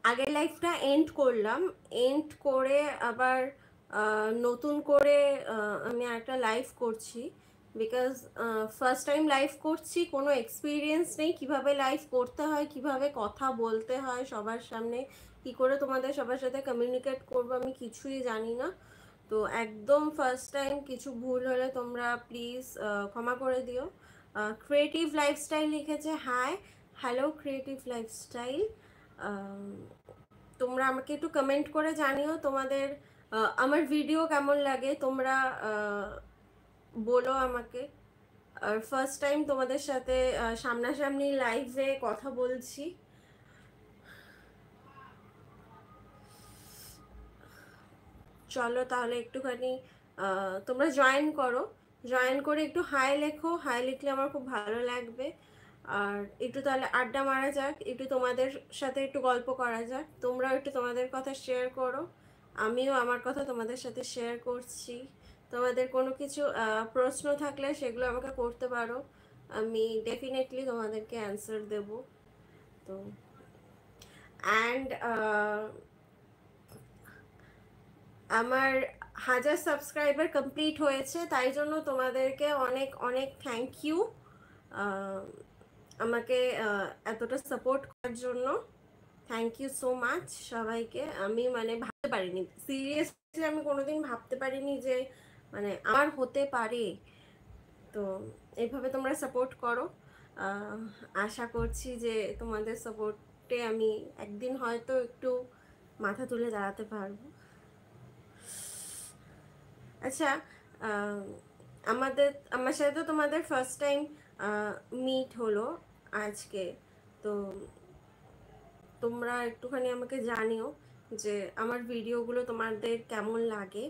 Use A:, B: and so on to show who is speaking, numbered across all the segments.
A: আগের লাইফটা এন্ড করলাম, এন্ড করে আবার নতুন করে আমি একটা লাইভ করছি। বিকজ ফার্স্ট টাইম লাইভ করছি, কোনো এক্সপিরিয়েন্স নেই কিভাবে লাইভ করতে হয়, কিভাবে কথা বলতে হয় সবার সামনে, কি করে তোমাদের সবার সাথে কমিউনিকেট করবো আমি কিছুই জানি না। তো একদম ফার্স্ট টাইম, কিছু ভুল হলে তোমরা প্লিজ ক্ষমা করে দিও। ক্রিয়েটিভ লাইফস্টাইল লিখেছে, হাই, হ্যালো ক্রিয়েটিভ লাইফস্টাইল। তোমরা আমাকে একটু কমেন্ট করে জানিও তোমাদের আমার ভিডিও কেমন লাগে, তোমরা বলো আমাকে। আর ফার্স্ট টাইম তোমাদের সাথে সামনাসামনি লাইভে কথা বলছি। চলো তাহলে একটুখানি তোমরা জয়েন করো, জয়েন করে একটু হাই লেখো, হাই লিখলে আমার খুব ভালো লাগবে। আর একটু তাহলে আড্ডা মারা যাক, একটু তোমাদের সাথে একটু গল্প করা যাক, তোমরাও একটু তোমাদের কথা শেয়ার করো, আমিও আমার কথা তোমাদের সাথে শেয়ার করছি। তোমাদের কোনো কিছু প্রশ্ন থাকলে সেগুলো আমাকে করতে পারো, আমি ডেফিনেটলি তোমাদেরকে অ্যান্সার দেব। তো অ্যান্ড আমার 1000 সাবস্ক্রাইবার কমপ্লিট হয়েছে, তাই জন্য তোমাদেরকে অনেক অনেক থ্যাংক ইউ আমাকে এতটা সাপোর্ট করার জন্য। থ্যাংক ইউ সো মাচ সবাইকে। আমি মানে ভাবতে পারিনি, সিরিয়াসলি আমি কোনোদিন ভাবতে পারিনি যে মানে আমার হতে পারে। তো এইভাবে তোমরা সাপোর্ট করো, আশা করছি যে তোমাদের সাপোর্টে আমি একদিন হয়তো একটু মাথা তুলে দাঁড়াতে পারবো। আচ্ছা, আমার সাথে তো তোমাদের ফার্স্ট টাইম মিট হলো আজকে। তো তোমরা একটুখানি আমাকে জানিও যে আমার ভিডিওগুলো তোমাদের কেমন লাগে।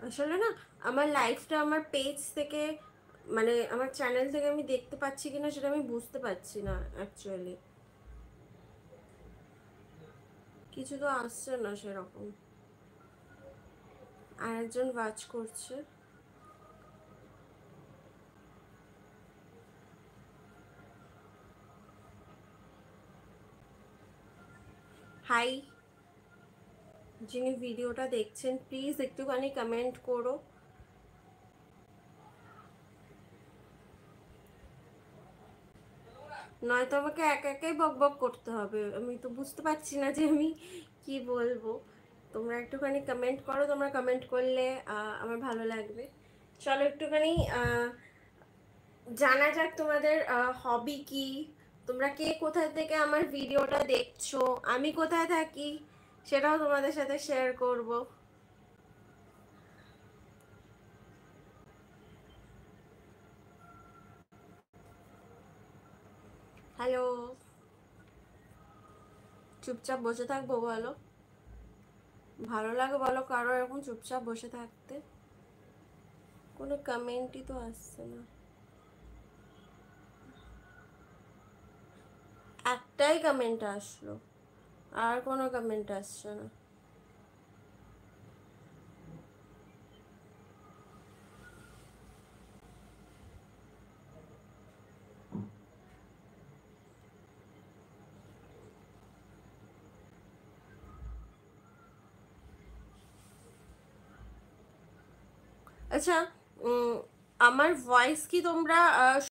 A: আসলে না, আমার লাইফটা আমার পেজ থেকে মানে আমার চ্যানেল থেকে আমি দেখতে পাচ্ছি কিনা সেটা আমি বুঝতে পারছি না অ্যাকচুয়ালি। কিছু তো আসছে না সেরকম। আর একজন ওয়াচ করছে। হাই, যিনি ভিডিওটা দেখছেন প্লিজ একটুখানি কমেন্ট করো। নয়তো আমাকে একা একাই বক বক করতে হবে, আমি তো বুঝতে পারছি না যে আমি কি বলবো। তোমরা একটুখানি কমেন্ট করো, তোমরা কমেন্ট করলে আমার ভালো লাগবে। চলো একটুখানি জানা যাক তোমাদের হবি কি, তোমরা কে কোথা থেকে আমার ভিডিওটা দেখছো, আমি কোথায় থাকি সেটাও তোমাদের সাথে শেয়ার করব। হ্যালো, চুপচাপ বসে থাকবো বলো? ভালো লাগে বলো কারো এরকম চুপচাপ বসে থাকতে? কোনো কমেন্টই তো আসছে না। একটাই কমেন্ট আসলো, আর কোনো কমেন্ট আসছে না। আচ্ছা, আমার ভয়েস কি তোমরা